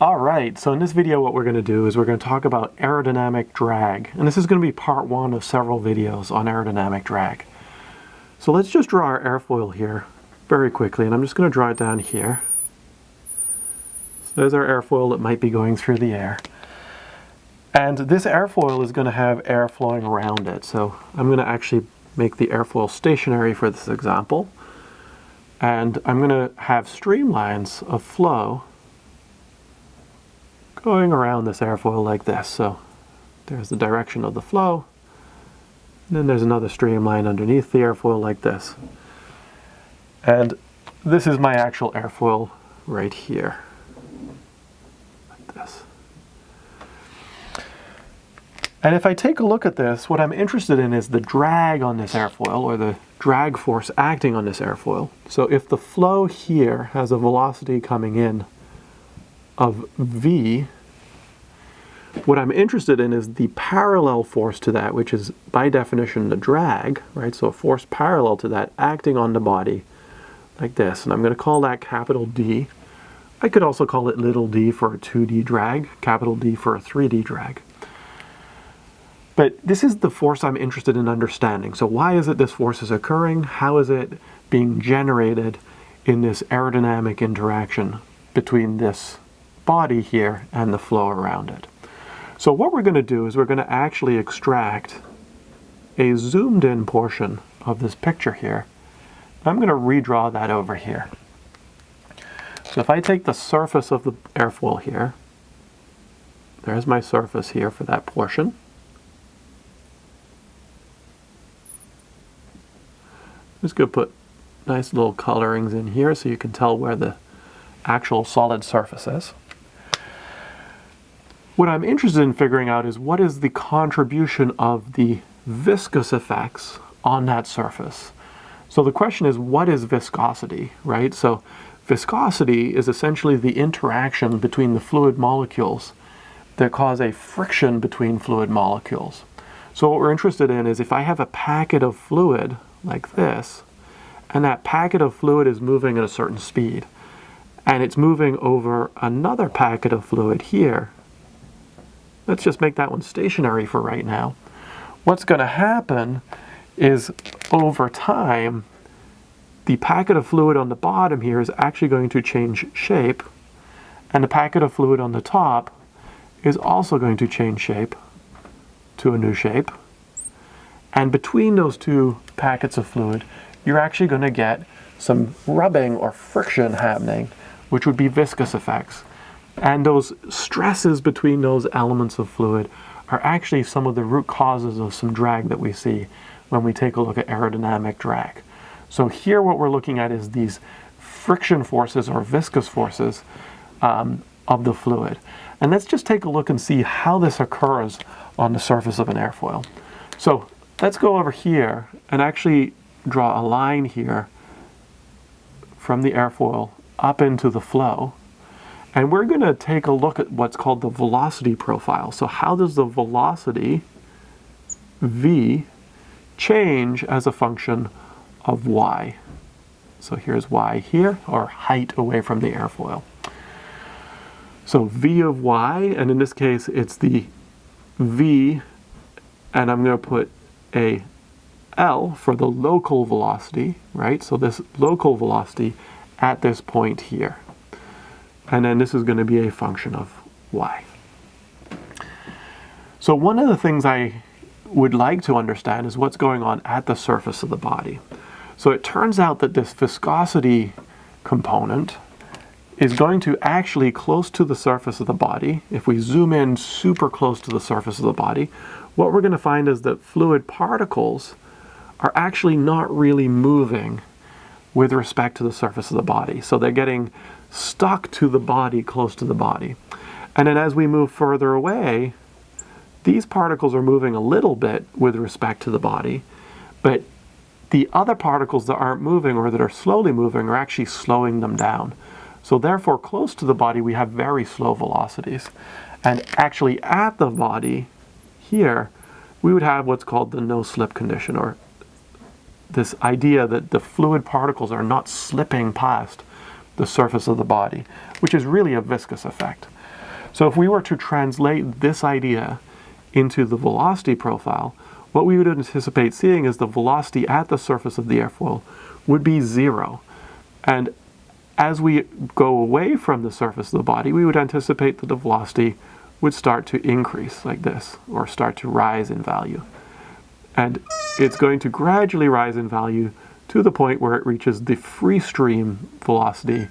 All right, so in this video what we're going to do is we're going to talk about aerodynamic drag. And this is going to be part one of several videos on aerodynamic drag. So let's just draw our airfoil here very quickly, and I'm just going to draw it down here. So there's our airfoil that might be going through the air. And this airfoil is going to have air flowing around it. So I'm going to actually make the airfoil stationary for this example. And I'm going to have streamlines of flow going around this airfoil like this. So there's the direction of the flow, and then there's another streamline underneath the airfoil like this. And this is my actual airfoil right here, like this. And if I take a look at this, what I'm interested in is the drag on this airfoil, or the drag force acting on this airfoil. So if the flow here has a velocity coming in of v, what I'm interested in is the parallel force to that, which is by definition the drag, right? So a force parallel to that acting on the body like this. And I'm going to call that capital D. I could also call it little d for a 2D drag, capital D for a 3D drag. But this is the force I'm interested in understanding. So why is it this force is occurring? How is it being generated in this aerodynamic interaction between this body here and the flow around it? So what we're going to do is we're going to actually extract a zoomed in portion of this picture here. I'm going to redraw that over here. So if I take the surface of the airfoil here, there's my surface here for that portion. I'm just going to put nice little colorings in here so you can tell where the actual solid surface is. What I'm interested in figuring out is what is the contribution of the viscous effects on that surface. So the question is, what is viscosity, right? So viscosity is essentially the interaction between the fluid molecules that cause a friction between fluid molecules. So what we're interested in is if I have a packet of fluid like this, and that packet of fluid is moving at a certain speed, and it's moving over another packet of fluid here. Let's just make that one stationary for right now. What's going to happen is over time, the packet of fluid on the bottom here is actually going to change shape, and the packet of fluid on the top is also going to change shape to a new shape. And between those two packets of fluid, you're actually going to get some rubbing or friction happening, which would be viscous effects. And those stresses between those elements of fluid are actually some of the root causes of some drag that we see when we take a look at aerodynamic drag. So here what we're looking at is these friction forces or viscous forces of the fluid. And let's just take a look and see how this occurs on the surface of an airfoil. So let's go over here and actually draw a line here from the airfoil up into the flow. And we're going to take a look at what's called the velocity profile. So how does the velocity, v, change as a function of y? So here's y here, or height away from the airfoil. So v of y, and in this case it's the v, and I'm going to put a L for the local velocity, right? So this local velocity at this point here. And then this is going to be a function of y. So one of the things I would like to understand is what's going on at the surface of the body. So it turns out that this viscosity component is going to actually close to the surface of the body. If we zoom in super close to the surface of the body, what we're going to find is that fluid particles are actually not really moving with respect to the surface of the body. So they're getting stuck to the body, close to the body. And then as we move further away, these particles are moving a little bit with respect to the body, but the other particles that aren't moving or that are slowly moving are actually slowing them down. So therefore, close to the body, we have very slow velocities. And actually at the body here, we would have what's called the no-slip condition, or this idea that the fluid particles are not slipping past, the surface of the body, which is really a viscous effect. So if we were to translate this idea into the velocity profile, what we would anticipate seeing is the velocity at the surface of the airfoil would be 0. And as we go away from the surface of the body, we would anticipate that the velocity would start to increase like this, or start to rise in value. And it's going to gradually rise in value to the point where it reaches the free stream velocity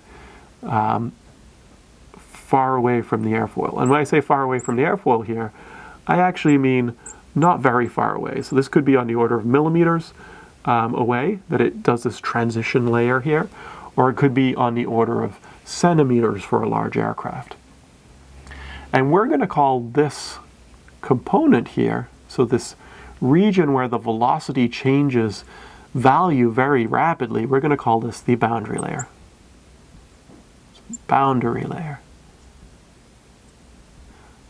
far away from the airfoil. And when I say far away from the airfoil here, I actually mean not very far away. So this could be on the order of millimeters away, that it does this transition layer here, or it could be on the order of centimeters for a large aircraft. And we're going to call this component here, so this region where the velocity changes value very rapidly, we're going to call this the boundary layer. Boundary layer.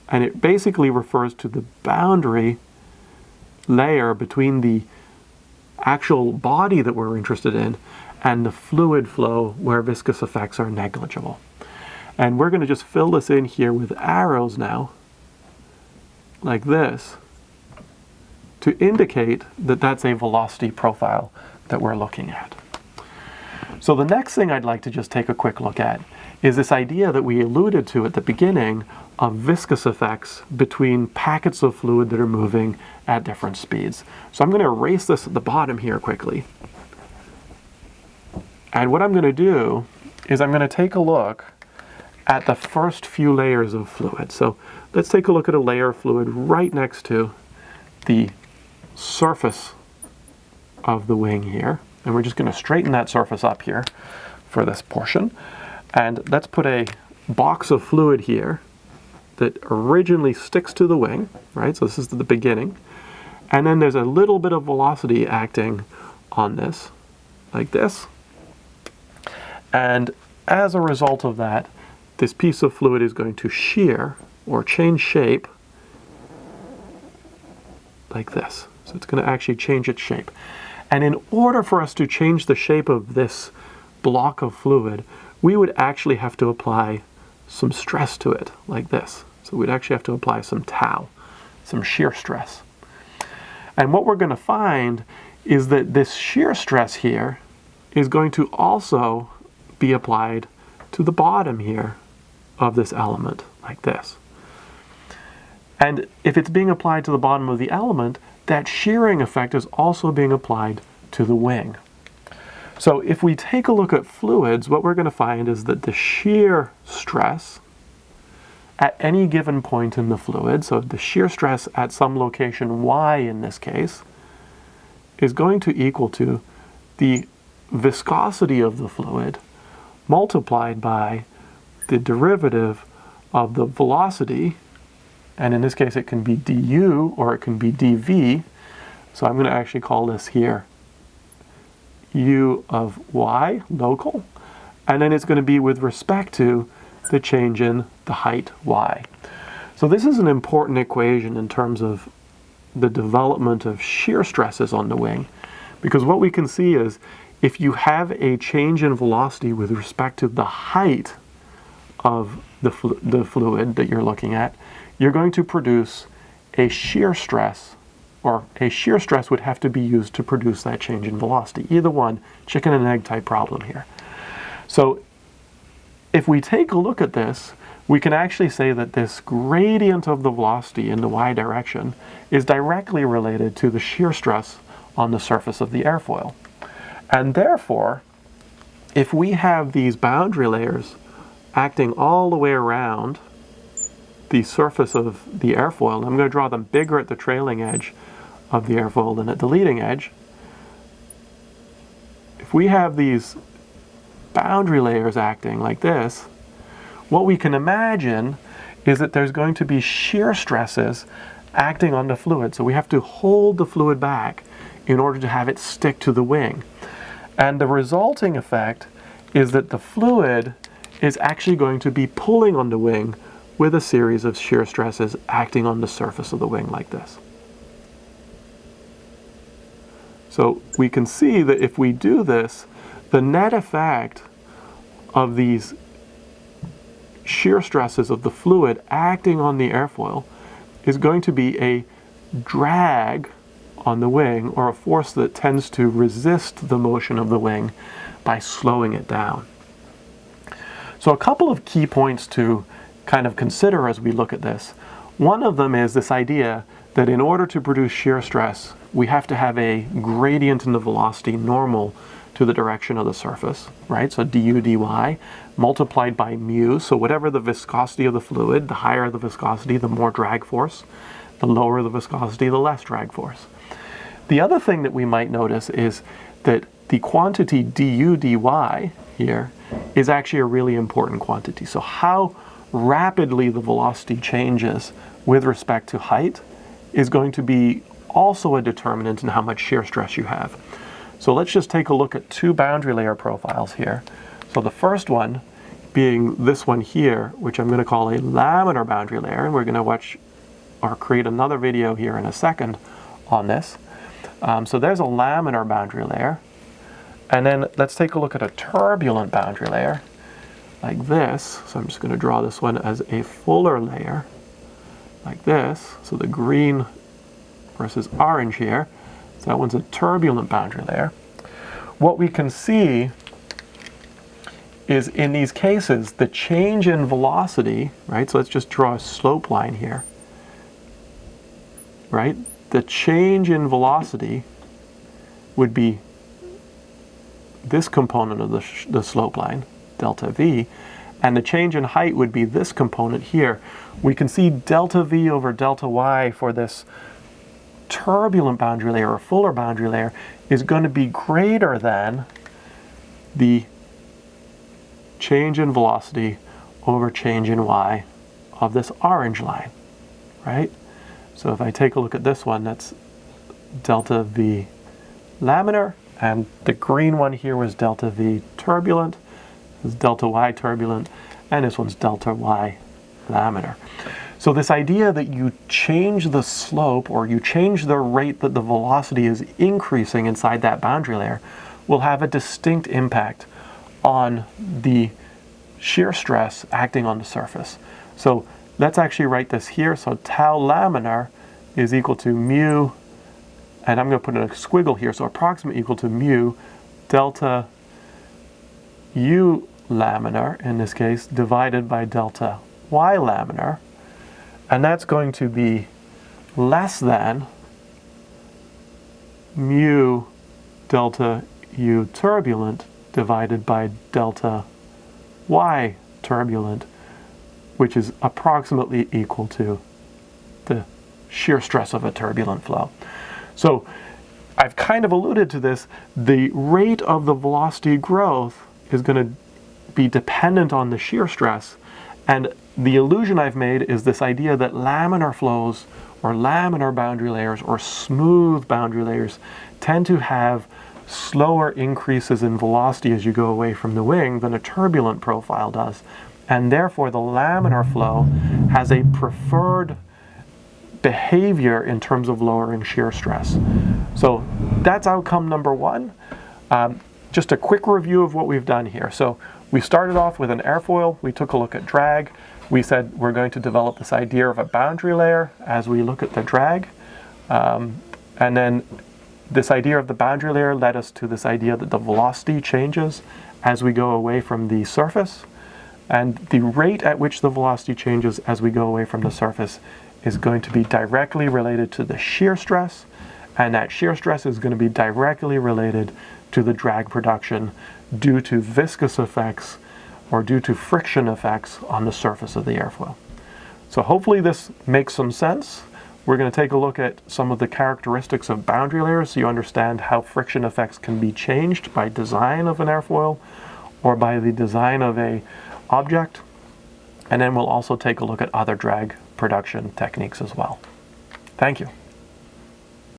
And it basically refers to the boundary layer between the actual body that we're interested in and the fluid flow where viscous effects are negligible. And we're going to just fill this in here with arrows now, like this, to indicate that that's a velocity profile that we're looking at. So the next thing I'd like to just take a quick look at is this idea that we alluded to at the beginning of viscous effects between packets of fluid that are moving at different speeds. So I'm going to erase this at the bottom here quickly. And what I'm going to do is I'm going to take a look at the first few layers of fluid. So let's take a look at a layer of fluid right next to the surface of the wing here. And we're just going to straighten that surface up here for this portion. And let's put a box of fluid here that originally sticks to the wing, right? So this is the beginning. And then there's a little bit of velocity acting on this, like this. And as a result of that, this piece of fluid is going to shear or change shape like this. So it's going to actually change its shape. And in order for us to change the shape of this block of fluid, we would actually have to apply some stress to it, like this. So we'd actually have to apply some tau, some shear stress. And what we're going to find is that this shear stress here is going to also be applied to the bottom here of this element, like this. And if it's being applied to the bottom of the element, that shearing effect is also being applied to the wing. So if we take a look at fluids, what we're going to find is that the shear stress at any given point in the fluid, so the shear stress at some location y in this case, is going to equal to the viscosity of the fluid multiplied by the derivative of the velocity, and in this case it can be du or it can be dv. So I'm going to actually call this here u of y, local, and then it's going to be with respect to the change in the height y. So this is an important equation in terms of the development of shear stresses on the wing, because what we can see is if you have a change in velocity with respect to the height of the fluid that you're looking at, you're going to produce a shear stress, or a shear stress would have to be used to produce that change in velocity. Either one, chicken and egg type problem here. So if we take a look at this, we can actually say that this gradient of the velocity in the y direction is directly related to the shear stress on the surface of the airfoil. And therefore, if we have these boundary layers acting all the way around the surface of the airfoil, I'm going to draw them bigger at the trailing edge of the airfoil than at the leading edge. If we have these boundary layers acting like this, what we can imagine is that there's going to be shear stresses acting on the fluid. So we have to hold the fluid back in order to have it stick to the wing. And the resulting effect is that the fluid is actually going to be pulling on the wing with a series of shear stresses acting on the surface of the wing like this. So we can see that if we do this, the net effect of these shear stresses of the fluid acting on the airfoil is going to be a drag on the wing, or a force that tends to resist the motion of the wing by slowing it down. So a couple of key points to kind of consider as we look at this. One of them is this idea that in order to produce shear stress, we have to have a gradient in the velocity normal to the direction of the surface, right? So du dy multiplied by mu. So whatever the viscosity of the fluid, the higher the viscosity, the more drag force. The lower the viscosity, the less drag force. The other thing that we might notice is that the quantity du dy here is actually a really important quantity. So how rapidly the velocity changes with respect to height is going to be also a determinant in how much shear stress you have. So let's just take a look at two boundary layer profiles here. So the first one being this one here, which I'm going to call a laminar boundary layer, and we're going to watch or create another video here in a second on this. So there's a laminar boundary layer. And then let's take a look at a turbulent boundary layer like this. So I'm just going to draw this one as a fuller layer like this. So the green versus orange here. So that one's a turbulent boundary layer. What we can see is in these cases, the change in velocity, right? So let's just draw a slope line here, right? The change in velocity would be this component of the slope line, delta v, and the change in height would be this component here. We can see delta v over delta y for this turbulent boundary layer or fuller boundary layer is going to be greater than the change in velocity over change in y of this orange line, right? So if I take a look at this one, that's delta v laminar, and the green one here was delta v turbulent, this is delta y turbulent, and this one's delta y laminar. So this idea that you change the slope or you change the rate that the velocity is increasing inside that boundary layer will have a distinct impact on the shear stress acting on the surface. So let's actually write this here. So tau laminar is equal to mu, and I'm going to put in a squiggle here, so approximate equal to mu delta u laminar, in this case, divided by delta y laminar. And that's going to be less than mu delta u turbulent divided by delta y turbulent, which is approximately equal to the shear stress of a turbulent flow. So I've kind of alluded to this. The rate of the velocity growth is going to be dependent on the shear stress. And the illusion I've made is this idea that laminar flows or laminar boundary layers or smooth boundary layers tend to have slower increases in velocity as you go away from the wing than a turbulent profile does. And therefore the laminar flow has a preferred behavior in terms of lowering shear stress. So that's outcome number one. Just a quick review of what we've done here. So we started off with an airfoil. We took a look at drag. We said we're going to develop this idea of a boundary layer as we look at the drag. And then this idea of the boundary layer led us to this idea that the velocity changes as we go away from the surface. And the rate at which the velocity changes as we go away from the surface is going to be directly related to the shear stress. And that shear stress is going to be directly related to the drag production due to viscous effects or due to friction effects on the surface of the airfoil. So hopefully this makes some sense. We're going to take a look at some of the characteristics of boundary layers so you understand how friction effects can be changed by design of an airfoil or by the design of an object. And then we'll also take a look at other drag production techniques as well. Thank you.